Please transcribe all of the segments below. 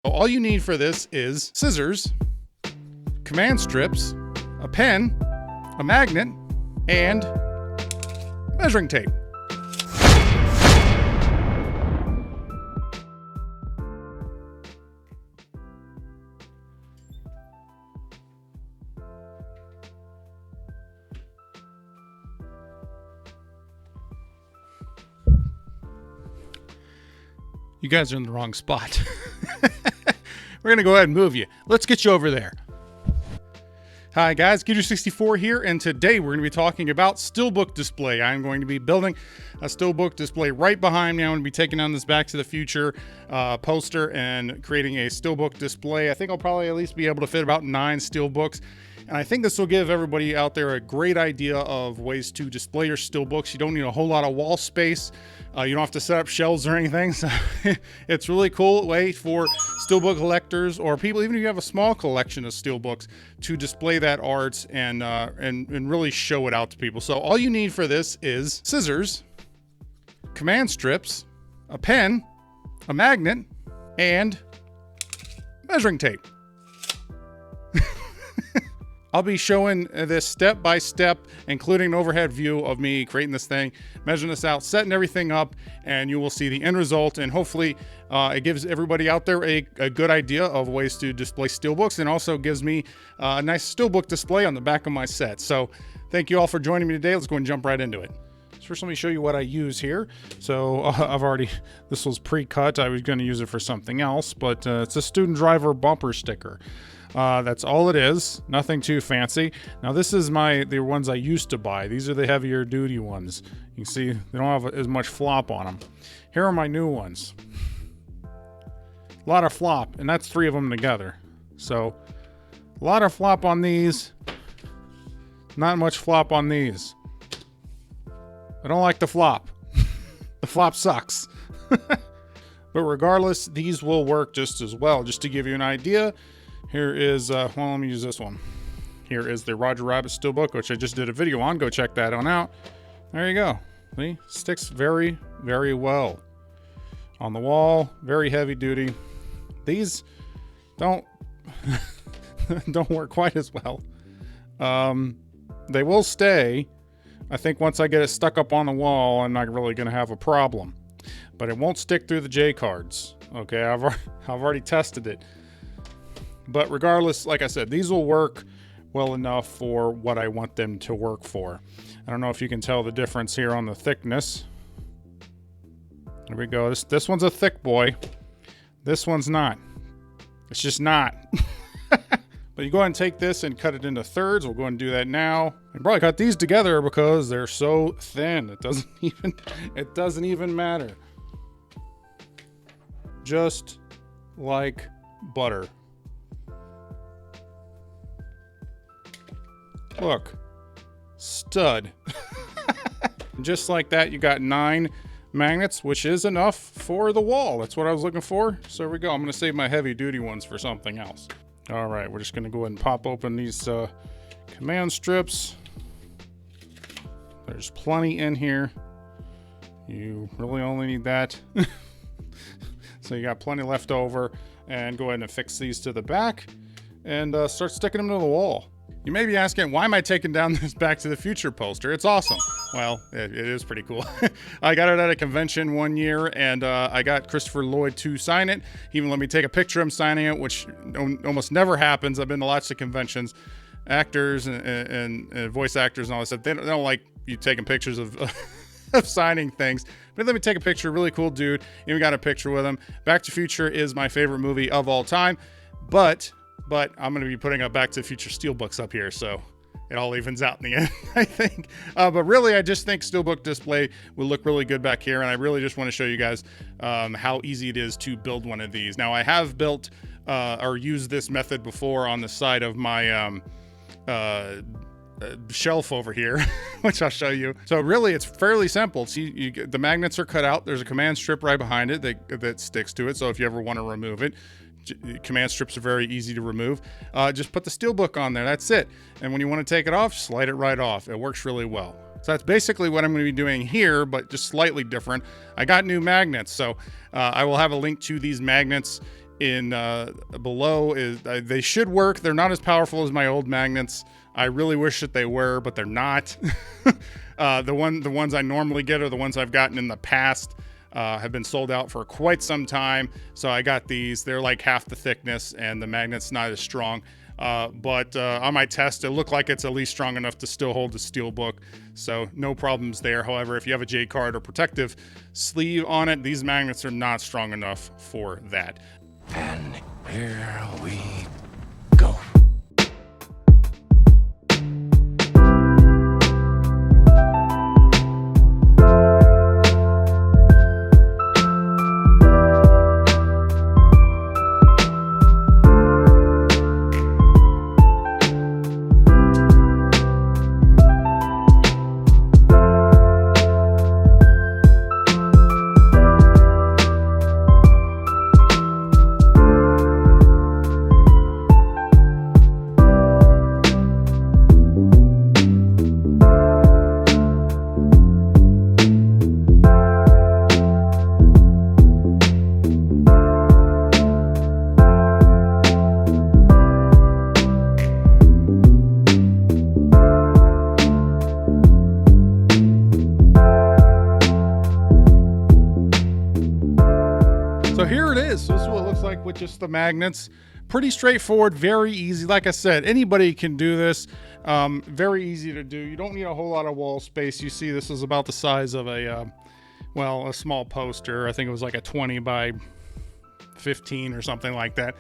All you need for this is scissors, command strips, a pen, a magnet, and measuring tape. You guys are in the wrong spot. We're going to go ahead and move you. Let's get you over there. Hi guys, Gator64 here, and today we're going to be talking about Steelbook display. I'm going to be building a Steelbook display right behind me. I'm going to be taking down this Back to the Future poster and creating a Steelbook display. I think I'll probably at least be able to fit about 9 Steelbooks. And I think this will give everybody out there a great idea of ways to display your Steelbooks. You don't need a whole lot of wall space. You don't have to set up shelves or anything. So it's a really cool way for Steelbook collectors or people, even if you have a small collection of Steelbooks, to display that art and really show it out to people. So all you need for this is scissors, command strips, a pen, a magnet, and measuring tape. I'll be showing this step by step, including an overhead view of me creating this thing, measuring this out, setting everything up, and you will see the end result. And hopefully it gives everybody out there a good idea of ways to display Steelbooks, and also gives me a nice Steelbook display on the back of my set. So thank you all for joining me today. Let's go and jump right into it. First, let me show you what I use here. So this was pre-cut. I was going to use it for something else, but it's a student driver bumper sticker. That's all it is. Nothing too fancy. Now this is the ones I used to buy. These are the heavier duty ones. You can see they don't have as much flop on them. Here are my new ones. A lot of flop, and that's 3 of them together. So a lot of flop on these. Not much flop on these. I don't like the flop. The flop sucks. But regardless, these will work just as well. Just to give you an idea, here is, well, let me use this one. Here is the Roger Rabbit Steelbook, which I just did a video on. Go check that one out. There you go. See? Sticks very, very well on the wall. Very heavy duty. These don't don't work quite as well. They will stay. I think once I get it stuck up on the wall, I'm not really going to have a problem. But it won't stick through the J cards. Okay, I've already tested it. But regardless, like I said, these will work well enough for what I want them to work for. I don't know if you can tell the difference here on the thickness. There we go. This one's a thick boy. This one's not. It's just not. But you go ahead and take this and cut it into thirds. We'll go ahead and do that now. I probably cut these together because they're so thin. It doesn't even matter. Just like butter. Look, stud. Just like that, you got 9 magnets, which is enough for the wall. That's what I was looking for. So there we go. I'm going to save my heavy duty ones for something else. All right, we're just going to go ahead and pop open these command strips. There's plenty in here. You really only need that. So you got plenty left over. And go ahead and affix these to the back and start sticking them to the wall. You may be asking, why am I taking down this Back to the Future poster? It's awesome. Well, it is pretty cool. I got it at a convention one year, and I got Christopher Lloyd to sign it. He even let me take a picture of him signing it, which almost never happens. I've been to lots of conventions. Actors and voice actors and all this stuff, they don't like you taking pictures of signing things. But let me take a picture. Really cool dude. Even got a picture with him. Back to the Future is my favorite movie of all time. But I'm going to be putting up Back to the Future Steelbooks up here, so it all evens out in the end, I think. But really, I just think Steelbook display will look really good back here, and I really just want to show you guys how easy it is to build one of these. Now, I have built or used this method before on the side of my shelf over here, which I'll show you. So really, it's fairly simple. See, the magnets are cut out. There's a command strip right behind it that sticks to it, so if you ever want to remove it, command strips are very easy to remove. Just put the Steelbook on there. That's it. And when you want to take it off, slide it right off. It works really well. So that's basically what I'm going to be doing here, but just slightly different. I got new magnets, so I will have a link to these magnets in below is they should work. They're not as powerful as my old magnets. I really wish that they were, but they're not. The ones I normally get are the ones I've gotten in the past. Have been sold out for quite some time. So I got these. They're like half the thickness and the magnet's not as strong. But on my test, it looked like it's at least strong enough to still hold the Steelbook. So no problems there. However, if you have a J card or protective sleeve on it, these magnets are not strong enough for that. And here we go. So here it is. This is what it looks like with just the magnets. Pretty straightforward, very easy. Like I said, anybody can do this. Very easy to do. You don't need a whole lot of wall space. You see this is about the size of a small poster. I think it was like a 20 by 15 or something like that.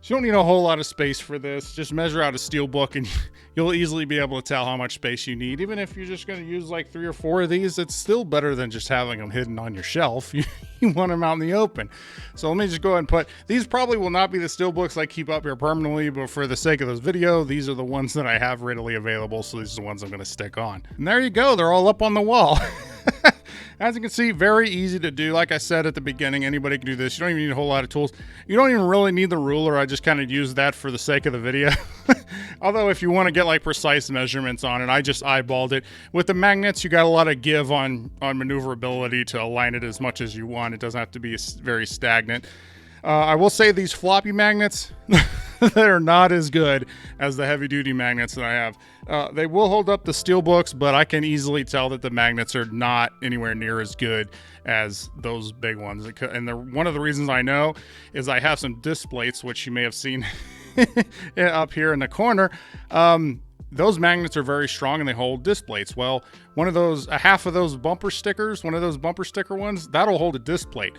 So you don't need a whole lot of space for this. Just measure out a Steelbook and you'll easily be able to tell how much space you need. Even if you're just going to use like 3 or 4 of these, it's still better than just having them hidden on your shelf. You want them out in the open. So let me just go ahead and put, these probably will not be the Steelbooks I keep up here permanently, but for the sake of this video, these are the ones that I have readily available. So these are the ones I'm going to stick on. And there you go. They're all up on the wall. As you can see, very easy to do. Like I said at the beginning, anybody can do this. You don't even need a whole lot of tools. You don't even really need the ruler. I just kind of use that for the sake of the video. Although if you want to get like precise measurements on it, I just eyeballed it. With the magnets, you got a lot of give on maneuverability to align it as much as you want. It doesn't have to be very stagnant. I will say these floppy magnets, they're not as good as the heavy duty magnets that I have. They will hold up the Steelbooks, but I can easily tell that the magnets are not anywhere near as good as those big ones. And one of the reasons I know is I have some disc plates, which you may have seen up here in the corner. Those magnets are very strong and they hold disc plates. Well, half of those bumper stickers, one of those bumper sticker ones, that'll hold a disc plate.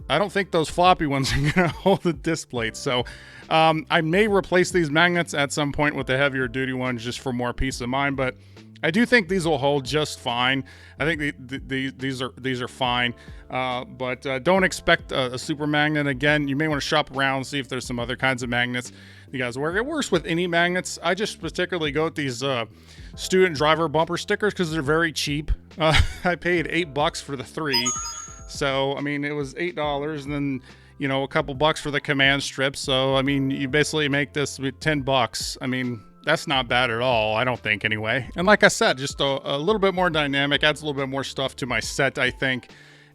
I don't think those floppy ones are going to hold the disc plates. So I may replace these magnets at some point with the heavier duty ones just for more peace of mind. But I do think these will hold just fine. I think these are fine. But don't expect a super magnet. Again, you may want to shop around, see if there's some other kinds of magnets you guys work. It works with any magnets. I just particularly go with these student driver bumper stickers because they're very cheap. I paid $8 for the 3. So, I mean, it was $8 and then, you know, a couple bucks for the command strip. So, I mean, you basically make this with $10. I mean, that's not bad at all, I don't think anyway. And like I said, just a little bit more dynamic, adds a little bit more stuff to my set, I think.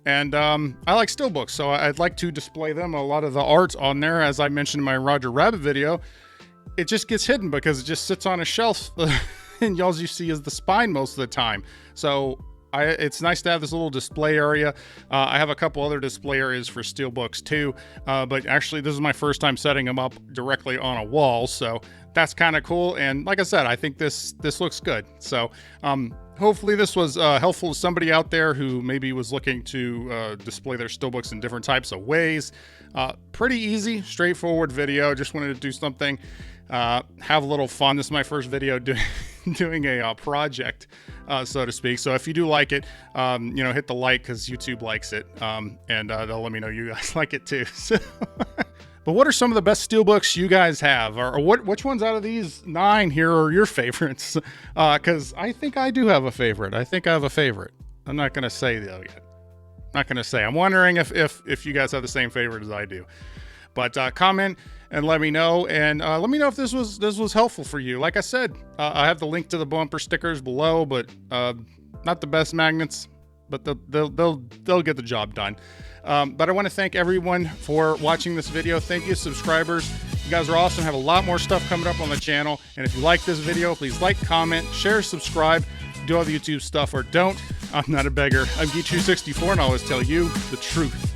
And I like Steelbooks, so I'd like to display them. A lot of the art on there, as I mentioned in my Roger Rabbit video, it just gets hidden because it just sits on a shelf and all you see is the spine most of the time. So it's nice to have this little display area. I have a couple other display areas for Steelbooks too, but actually this is my first time setting them up directly on a wall, so that's kind of cool. And like I said, I think this looks good. So hopefully this was helpful to somebody out there who maybe was looking to display their Steelbooks in different types of ways. Pretty easy, straightforward video. Just wanted to do something, have a little fun. This is my first video doing a project, so to speak. So if you do like it, you know, hit the like because YouTube likes it, and they'll let me know you guys like it too. So but what are some of the best Steelbooks you guys have, or which ones out of these 9 here are your favorites? Because I think I do have a favorite. I think I have a favorite. I'm not gonna say though yet. Not gonna say. I'm wondering if you guys have the same favorite as I do. But comment and let me know, and let me know if this was helpful for you. Like I said, I have the link to the bumper stickers below, but not the best magnets. but they'll get the job done. But I want to thank everyone for watching this video. Thank you, subscribers. You guys are awesome. Have a lot more stuff coming up on the channel. And if you like this video, please like, comment, share, subscribe, do all the YouTube stuff, or don't. I'm not a beggar. I'm Geek264, and I always tell you the truth.